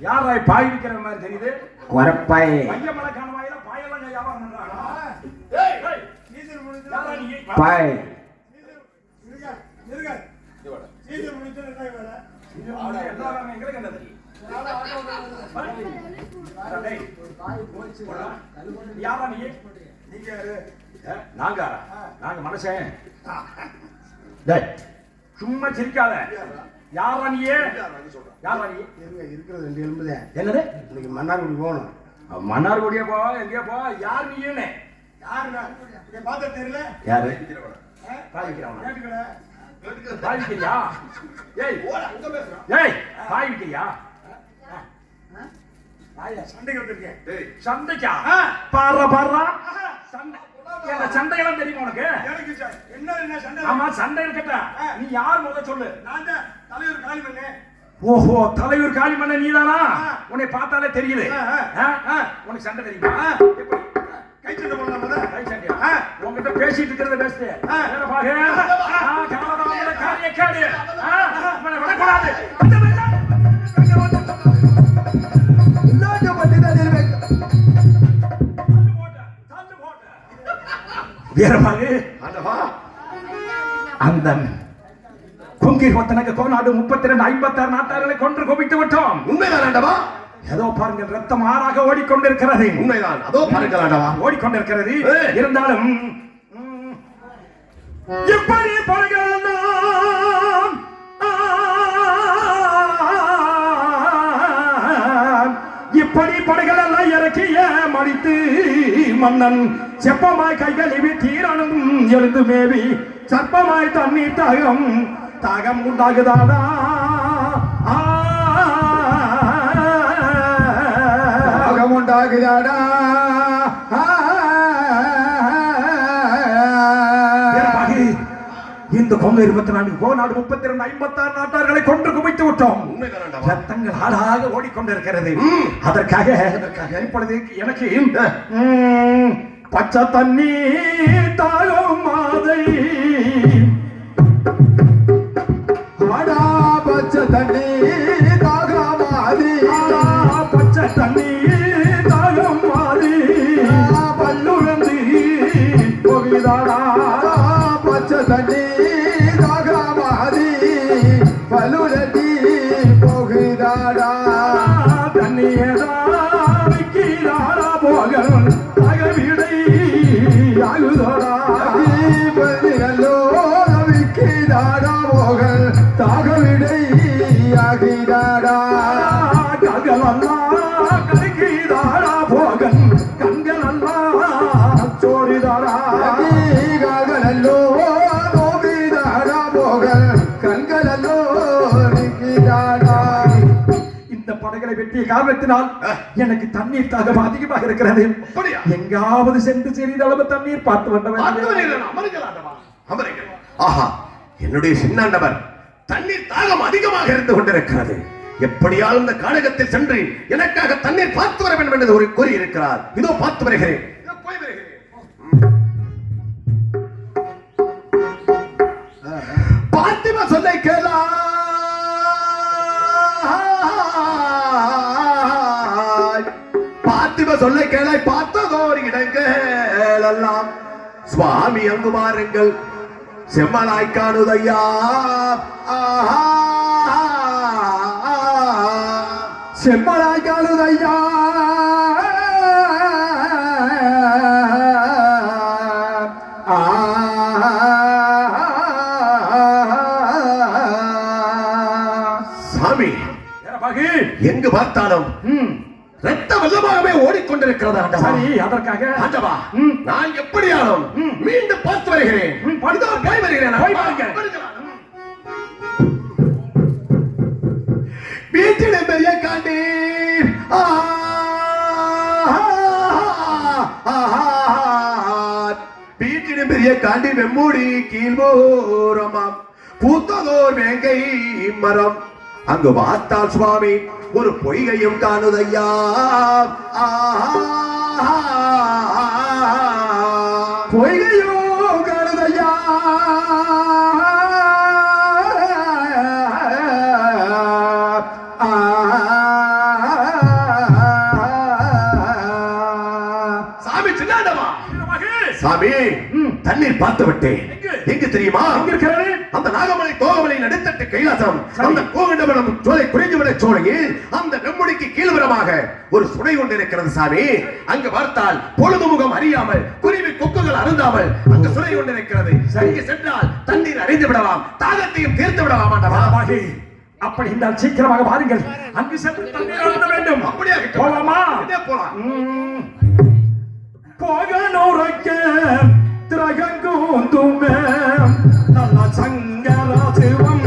யாரா பாய் விக்கிற மாதிரி தெரியுது? கொரப்பாய் பையமல கணவாயில பாயெல்லாம் வியாபாரம் பண்றாங்க. பாய் யாரா நீ? நாங்க மனுஷன். சும்மா சிரிக்காத. யாரா நீ? யாரா நீ? இருக்கிறது 2 எலும்புதே. என்னது? இன்னைக்கு மன்னார்குடி போகணும். மன்னார்குடியே போ, எங்கே போ? யார் நீன்னு? யாருடா? பார்த்தா தெரியல. யாரு? பாய் விக்கிறவனா? பாய் விக்கிறியா? ஏய் ஏய் பாய் விக்கிறியா? சண்டைக்கு வந்திருக்கேன். சண்டைக்கா? பாடுறா சண்டையெல்லாம் தெரியுமா உனக்கு? என்ன சண்டை? ஆமா சண்டை இருக்கட்டா. நீ யார் முத சொல்லு. நான் தான் தலைவர் காளிமண்ணே. ஓஹோ தலைவர் காளிமண்ண நீதானா? உன்னை பார்த்தாலே தெரியுது. உனக்கு சண்டை தெரியுமா? கை சண்டை போடலாமா? கை சண்டையா? உன்கிட்ட பேசிட்டு இருக்கிறத பேசு. வேற பாரு. காலராமல காரிய கேடு. அவனை விடக்கூடாது. வீரபாகு அந்த கொங்கி ஒத்தனக்கு கோநாடு 32 56 நாட்டார்களை கொன்று குவித்து விட்டோம். உண்மைதான் ஆண்டவா. ஏதோ பாருங்க ரத்தம் ஆறாக ஓடிக்கொண்டிருக்கிறது. உண்மைதான். அதோ பாருங்க ஆண்டவா ஓடிக்கொண்டிருக்கிறது. இருந்தாலும் எப்படி படுகிறான் இப்படி படுகள் எல்லாம் இறக்கிய மடித்து மன்னன் செப்பமாய் கைகழுவி தீரனும் எழுந்து மேவி சற்பமாய் தண்ணீர் தாகம் உண்டாகுதாடா. தாகம் உண்டாகுதாடா. இந்த கொங்கு 24 கோநாடு 32 56 நாட்டார்களை கொன்று குவித்து விட்டோம். ரத்தங்கள் ஆளாக ஓடிக்கொண்டிருக்கிறது. அதற்காக இப்பொழுது எனக்கு பச்சை தண்ணி தாகம் மாதை பச்சை தண்ணி தாகம் மாதி பச்சை தண்ணி தாகம் மாதி பல்லுழந்து போகிறாடா. பச்சை தண்ணி தாகம் மாதி பல்லுழந்தி போகிறாடா. தண்ணியதா விக்கிறாரா போகணும் தகவிடை ஆகுதோடா. பல்லியல்லோ விக்கிறாரா போகல் தாகவிடை ஆகிறாடா. கண்களெல்லாம் கருகிறாரா போகன் கண்களெல்லாம் சோரிதாரா. காகலல்லோ நோவிதாரா போகல் கண்களல்லோ நிற்கிறாடா. இந்த படைகளை வெட்டிய காரணத்தினால் எனக்கு தண்ணீர் தாகம் அதிகமாக இருக்கிறது. எங்காவது சென்று சிறிதளவு தண்ணீர் பார்த்து வந்தவன். ஆஹா, என்னுடைய சின்னாண்டவர் தண்ணீர் தாகம் அதிகமாக இருந்து கொண்டிருக்கிறது. எப்படியாலும் இந்த கானகத்தில் சென்று எனக்காக தண்ணீர் பார்த்து வர வேண்டும் என்று கூறியிருக்கிறார். இதோ பார்த்து வருகிறேன். பார்த்திப சொல்லை கேளா. பார்த்திப சொல்லை கேளாய் பார்த்ததோர் இடங்கள் எல்லாம் சுவாமி அங்கு மாறுங்கள் செம்மலாய் காணுதையா. செம்மலாய் காணுதையா. சாமி எங்கு பார்த்தாலும் ரத்த வெள்ளமாகவே ஓடிக்கொண்டிருக்கிறது ஆண்டவா. சரி அதற்காக ஆண்டவா நான் எப்படியாலும் மீண்டும் பார்த்து வருகிறேன். போய் வருகிறேன். வீட்டிலே பெரிய காண்டி வீட்டிலே பெரிய காண்டி வெம்மூடி கீழ்மோரமாம் பூத்ததோர் வேங்கை மரம் அங்கு பார்த்தால் சுவாமி ஒரு பொய்கையும் காணுதையா. பொய்கையோ காணுதையா. சாமி ம். தண்ணீர் பார்த்து விட்டேன். எங்கு? எங்கு தெரியுமா? எங்க இருக்கிறது? அந்த நாகமலை தோகமலை நடுத்தட்டு கைலாசம் சரி. அந்த கோவிந்தவனம் சோலை குறிஞ்சிவிட சோலையில் அந்த நெம்முடிக்கு கீழ்வரமாக ஒரு சுனை கொண்டு இருக்கிறது சாமி. அங்கு பார்த்தால் பொழுதுமுகம் அறியாமல் குருவி கொக்குகள் அருந்தாமல் அங்கு சுனை கொண்டு இருக்கிறது. அங்கு சென்றால் தண்ணீர் அறிந்து விடலாம், தாகத்தையும் தீர்த்து விடலாம் ஆண்டவா. ஆமாகி. அப்படி என்றால் சீக்கிரமாக வாருங்கள். அங்கு சென்று தண்ணீர் அருந்த வேண்டும். அப்படியே போலாமா? இதே போலாம். போகனோரைக்க திரகங்கூந்துமே நல்ல சங்கராசிவம்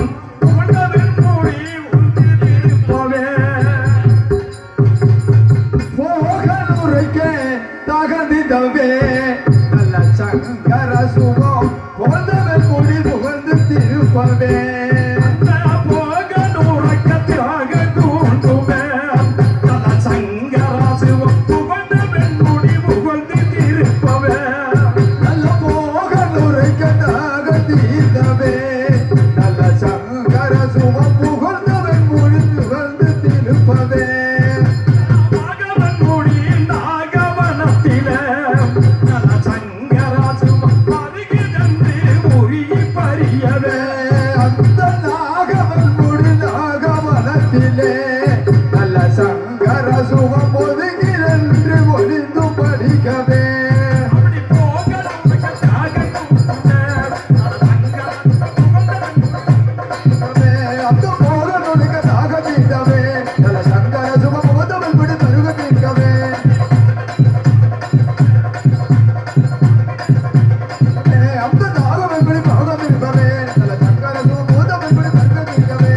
உண்டதில் மூடி உந்திருப்பவே. போகலுரைக்க தகதிதவே நல்ல சங்கர சுகம் போதவன் மொழி புகழ்ந்து திருப்பவே. போகனோரைக்க திரகங்கூந்துமே நல்ல சங்கராசிவம் உண்டதில் மூடி புகழ்ந்து திருப்பவே. நல்ல போகலுரைக்க தகதிதவே நல்ல சங்கர சுகம் புகழ்ந்தவன் மொழி புகழ்ந்து திருப்பவே. நாகவன் மொழி நாகவனத்திலே நல்ல சங்கராசிவம் அருகிதென்று மொழி பரியவே. அந்த நாகவன் முடி நாகவனத்திலே நல்ல சங்கர சுகம் ஒதுங்கிரென்று ஒளிந்து படிக்கவே. அப்படி போகனோரைக்க திரகங்கூந்துமே நல்ல சங்கராசிவம் அந்த போக நொடிக்க நாகதீதவே நல்ல சங்கர சுகம் போதவன் முடி தருக தீர்க்கவே. அந்த நாகவன் முடி பாகம் இருப்பவே நல்ல சங்கர சுகம் போதவன் முடி தருக தீர்க்கவே.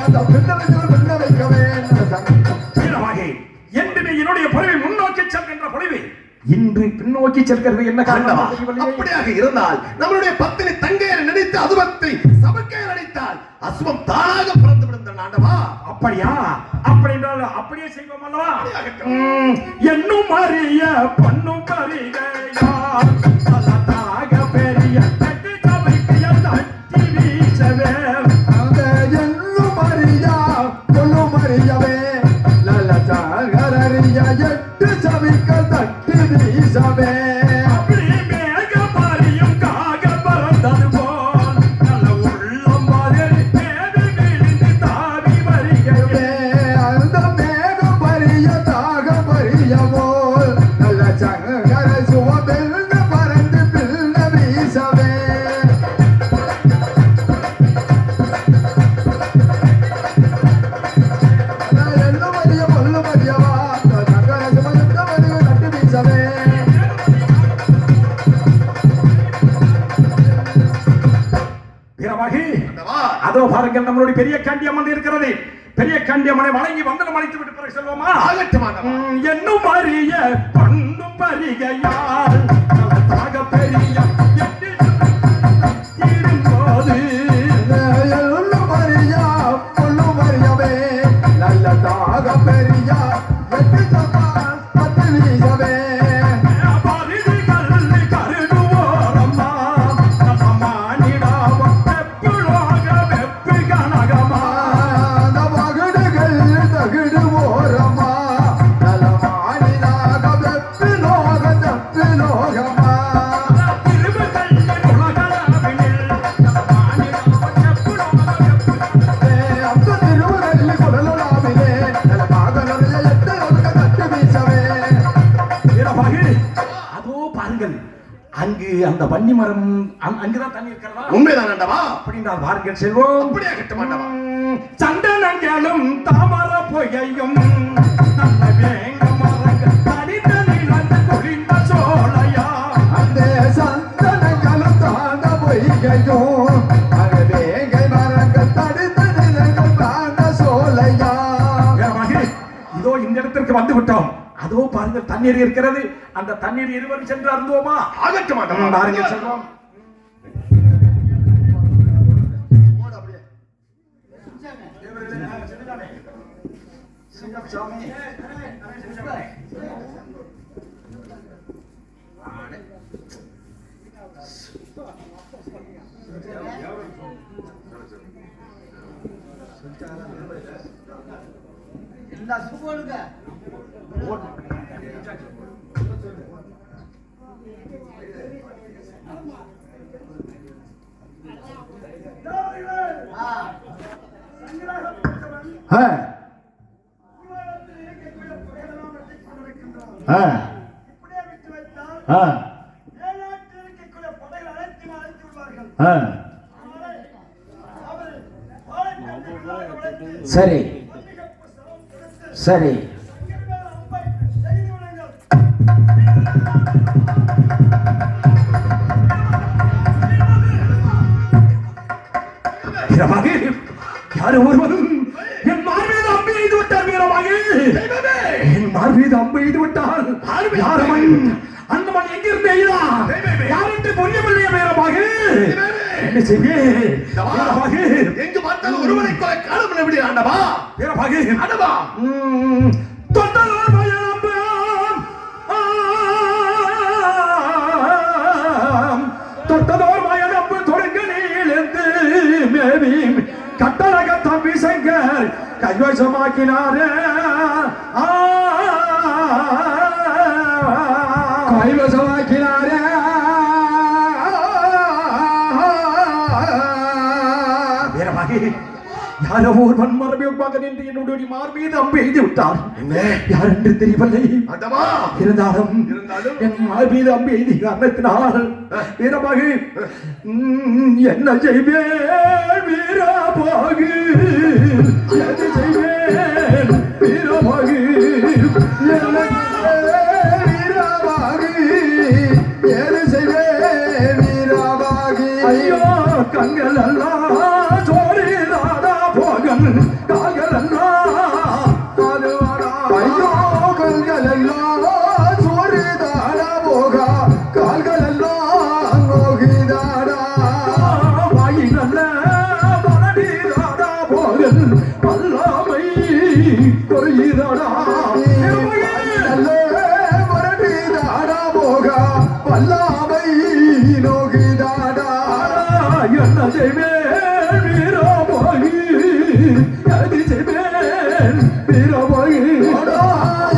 அந்த பின்னவைத்தவர் பின்ன வைக்கவே நல்ல சங்கர வீரமாகி என்றுமே என்னுடைய பொறிவை முன்னோக்கி செல்கின்ற பொறிவு இன்று பின்னோக்கி செல்கிறது என்ன ஆண்டவா, காரணம்? அப்படியாக இருந்தால் நம்மளுடைய பத்தினி தங்கையர் நினைத்து அதுவத்தை சபக்கையர் அடித்தால் அசுவம் தானாக பிறந்து விடுந்த ஆண்டவா. அப்படியா? அப்படி என்றால் அப்படியே செய்வோம் அல்லவா? என்னும் அறிய பண்ணும் பரிகையா தலதாக பெரிய தட்டி சபைக்கிய தட்டி வீசவே. அந்த எள்ளும் அறியா கொள்ளும் அறியவே நல்ல சாகரறிய எட்டு சபிக்க தட்டி வீசவே. அப்படி மேக பாரியும் காக பறந்தது போல் நல்ல உள்ளம் மாதிரி மேடு விழுந்து தாவி வருகையே. அந்த மேகம் பரிய தாக பரியவோ நல்ல சங்கர சுவபெல்ல பறந்து பில்ல வீசவே. எள்ளும் அறிய கொள்ளும் அறியவா சங்கர சுவபெல்ல வருக தட்டி வீசவே. வீரமாகி ஆண்டவா, அதோ பாருங்கள் நம்மளுடைய பெரிய காண்டியம்மன் இருக்கிறது. பெரிய காண்டியம்மனை வணங்கி வந்தனம் அழைத்து விட்டு பிறகு செல்வோமா? ஆகட்டும் ஆண்டவா. என்னும் அறிய பண்ணும் பரிகையால் தலதாக பெரிய எட்டிருந்தோது. எள்ளும் அறியா கொள்ளும் அறியவே நல்ல தாக பெரிய எட்டு சபா தட்டி வீசவே. பரிதிகள் கருதுவோரம்மா மானிடாவம் வெப்புலோக வெப்பு கனகமா. அந்த மகடுகள் தகிடு ஓரமா நலமானினாக வெப்பு லோக தப்பு லோகமா. திருவுகள் உலகளவினில் மானிடாவம் வெப்புலோக வெப்பு. அந்த திருவுகளில் குடலாவிலே நலமாக நிறைய எட்டு ஒதுக்க தட்டு வீசவே. வீரபாகு, அதோ பாருங்கள் அங்கு அந்த வன்னி மரம் அங்குதான் தண்ணி இருக்கிறதா? உண்மைதான் ஆண்டவா. அப்படின்றால் பாருங்கள் செல்வோம். அப்படியாகட்டும் ஆண்டவா. சந்தனங்களும் தாமர பொய்யும் நல்ல வேங்க மரங்கள் தனித்த நிலந்து குளிர்ந்த சோலையா. அந்த சந்தனங்களும் தாண்ட பொய்கையும் அது வேங்கை மரங்கள் தடுத்த நிலங்கள் தாண்ட சோலையா. வீரபாகு, இதோ இந்த இடத்திற்கு வந்து விட்டோம். அதோ பாருங்கள் தண்ணீர் இருக்கிறது. அந்த தண்ணீர் இருவரும் சென்று அருந்துவோமா? ஆகட்டும் ஆண்டவா. பாருங்கள் செல்வோம். இந்த சுகோலுங்க சரி சரி வீரமாக யாரோ ஒருவரும் என் மார்பீது அம்பு எய்து விட்டார் வீரமாக என் மார்பீது அம்பு எய்து விட்டால் யாரவன் அந்த மண் எங்கிருந்து எய்தான் யாருக்கு புரியவில்லையே வீரமாக என்ன செய்வேன் வீரமாக எங்கு பார்த்தாலும் ஒருவனை கொலை காலம் எப்படி ஆண்டவா வீரமாக ஆண்டவா தொட்டலோர் பயணம் தொட்டதோர் பயணம் தொடங்கலிருந்து மேவி கட்டழக தம்பி சங்கர் கைவசமாக்கினாரே கைவசமாக்கினாரே வீரமாக யாரோ ஒருவன் மரபியமாக நின்று என்னுடைய மார்பீது அம்பு எய்து விட்டார் யார் என்று தெரியவில்லை இருந்தாலும் என் மார்பீது அம்பு எய்தி காரணத்தினால் வீரமாக என்ன செய்வேன் வீரமாக எது செய்வேன் வீரமாக எது செய்வேன் வீரமாக ஐயோ கண்கள் எல்லாம் சோரிதாடா போகன் கால்கள் எல்லாம் ஐயோ கண்கள் எல்லாம் சோறுதாடா போகா கால்கள் எல்லாம் நோகிதாடா வாயி நல்ல மனடிதாடா போகன் பல்லாமை கொய்தாடா நல்ல மரடிதாடா போகா பல்லாமை நோகிதாடா என்ன செய்வேன் வீரமாகி எது செய்வேன் வீரமாகி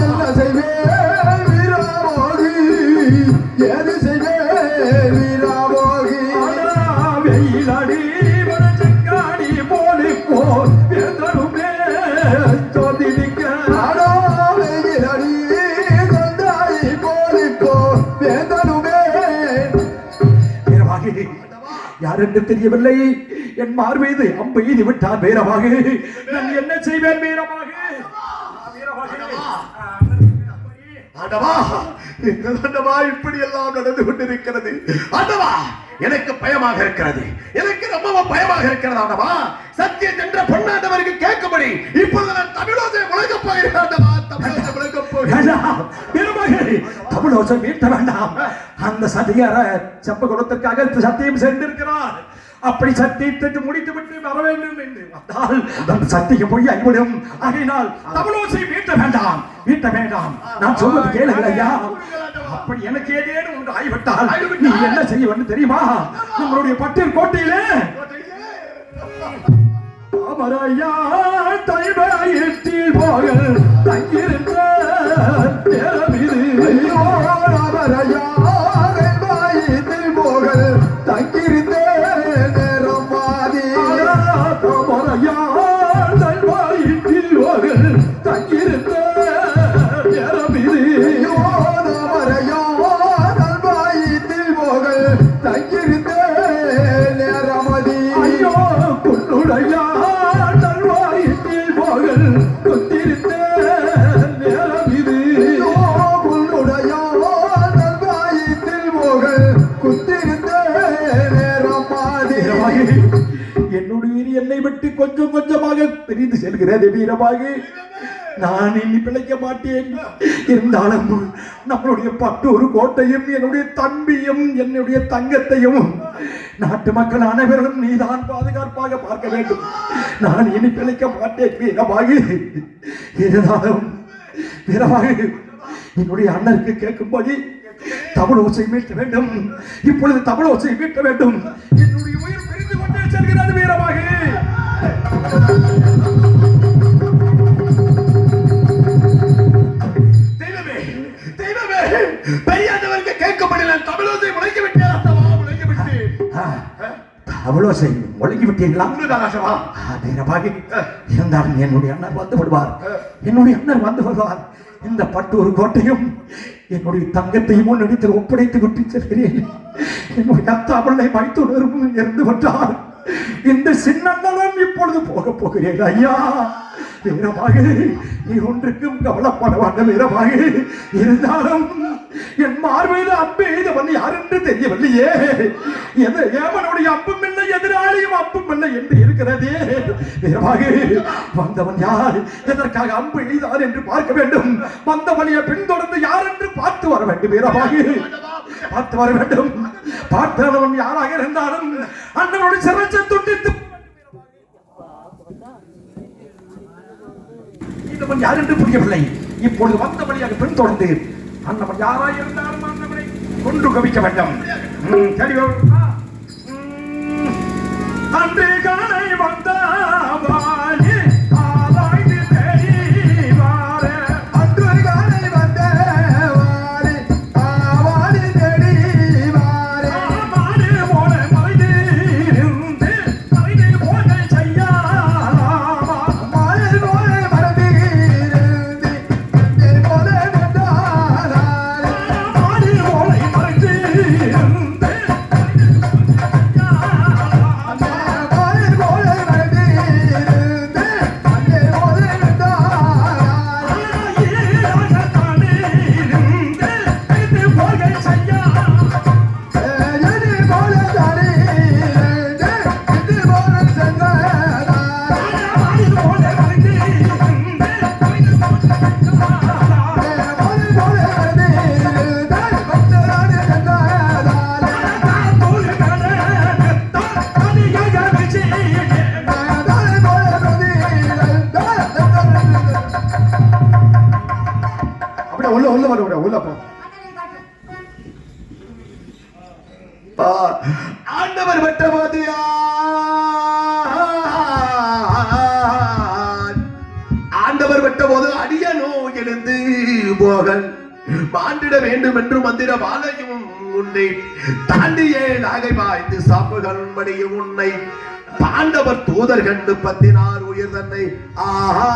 என்ன செய்வேன் வீரமாகி எது செய்வேன் வீரமாகி வெயிலடி வனச்சக்காடி போலிப்போ எந்தனுமே சோதிக்க வெயிலடி கொண்டாடி போலிப்போ வேந்தனுமே வீரமாகி யார் என்று தெரியவில்லை என் மார்பீது அம்பு எய்து விட்டார் வீரமாக நான் என்ன செய்வேன் வீரமாக ஆண்டவா ஆண்டவா இப்படி எல்லாம் நடந்து கொண்டிருக்கிறது ஆண்டவா எனக்கு பயமாக இருக்கிறது எனக்கு ரொம்ப பயமாக இருக்கிறது ஆண்டவா சத்தியம் என்ற பொன்னாண்டவருக்கு கேட்கும்படி இப்பொழுது நான் தமிழோசை முழங்கப் போகிறேன் ஆண்டவா தமிழோசை முழங்கப் போகிறேன் வீரமாக தமிழோசை மீட்ட வேண்டாம் அந்த சதிகார செப்ப குலத்திற்காக சத்தியம் சென்றிருக்கிறார் அப்படி சத்தியத்தை முடித்து விட்டு வர வேண்டும் என்று வந்தால் அந்த சத்தியம் போய் ஐவிடும் ஆகையினால் தமிழோசை மீட்ட வேண்டாம் நான் சொல்வது கேளுங்கள் ஐயா அப்படி எனக்கு ஏதேனும் ஒன்று ஆய்விட்டால் நீ என்ன செய்ய வேண்டும் தெரியுமா நம்மளுடைய பட்டியல் கோட்டையிலே அமரையா தைவயத்தில் போகல் தங்கியிருந்த தேரமிது ஐயோ அமரையா தைவயத்தில் போகல் தங்கியிருந்த நேரம் மாதி அமரையா தைவயத்தில் போகல் தங்கியிருந்த தேரமிது ஐயோ அமரையா தைவயத்தில் போகல் தங்கியிருந்த நேரமதி ஐயோ பொன்னுடையா தல்வாயித்தில் போகல் கொத்திருந்த நேரம் இது உன்னுடைய நல்வாயித்தில் போகல் குத்திருந்த நேரம் மாதி என்னுடைய என்னை விட்டு கொஞ்சம் கொஞ்சமாக பிரிந்து செல்கிறது வீரமாக நான் இனி பிழைக்க மாட்டேன் இருந்தாலும் நம்மளுடைய பட்டூர் கோட்டையும் என்னுடைய தம்பியும் என்னுடைய தங்கத்தையும் நாட்டு மக்கள் அனைவரும் நீதான் பாதுகாப்பாக பார்க்க வேண்டும் நான் இனி பிழைக்க மாட்டேன் வீரமாக இருந்தாலும் வீரமாக என்னுடைய அண்ணனுக்கு கேட்கும்படி தமிழ் ஓசை மீட்ட வேண்டும் இப்பொழுது தமிழ் ஓசை மீட்ட வேண்டும் என்னுடைய உயிர் பிரிந்து கொண்டே செல்கிறது வீரமாக எவ்வளவு செய்யும் ஒழுங்கி விட்டீர்களா? உண்மைதான் ராசவா. வீரபாகி, இருந்தாலும் என்னுடைய அண்ணன் வந்து விடுவார், என்னுடைய அண்ணன் வந்து விடுவார். இந்த பட்டூர் கோட்டையும் என்னுடைய தங்கத்தையும் முன்னெடுத்து ஒப்படைத்து விட்டு செல்கிறேன். என்னுடைய அத்தாமலை மைத்துணரும் இருந்து விட்டார். இந்த சின்னங்களும் இப்பொழுது போக போகிறேன். ஐயா வீரமாக, நீ ஒன்றுக்கும் கவலைப்பட வேண்டாம் வீரமாக. இருந்தாலும் என் மார்பையில் அம்பு எய்தவன் யார் என்று தெரியவில்லையே. ஏமனுடைய அம்பும் இல்லை, எதிராளியும் அம்பும் இல்லை என்று இருக்கிறதே. வீரமாக, வந்தவன் யார், எதற்காக அம்பு எய்தார் என்று பார்க்க வேண்டும். வந்தவனையை பின்தொடர்ந்து யார் என்று பார்த்து வர வேண்டும். வீரமாக, பார்த்து வர வேண்டும். பார்த்தவன் யாராக இருந்தாலும் அண்ணனுடைய சிறச்சை துண்டித்து யார் என்று புரியவில்லை. இப்பொழுது வந்த வழியாக பின்தொடர்ந்து அண்ணவன் யாராக இருந்தாலும் அண்ணவனை கொண்டு கவிக்க வேண்டும். சரி, அன்று காலை வந்த வாணி ஆராய்ந்து தெரிவார. அன்று காலை வந்த வாணி ஆவாணி தெரிவார. மாடு போல மறைந்திருந்து மறைந்து போக செய்யலாமா. மாடு போல மறைந்திருந்து அங்கே போல வந்தாரே. மாடு போல மறைந்திருந்து ஆண்டவர் வெட்டபோது ஆண்டவர் வெட்டபோது அடியனோ எழுந்து போகல் மாண்டிட வேண்டும் என்று மந்திர பாலையும் உன்னை தாண்டியே நாகை பாய்ந்து சாப்புகள் மடியும் உன்னை பாண்டவர் தூதர் கண்டு 16 உயிர் தன்னை ஆஹா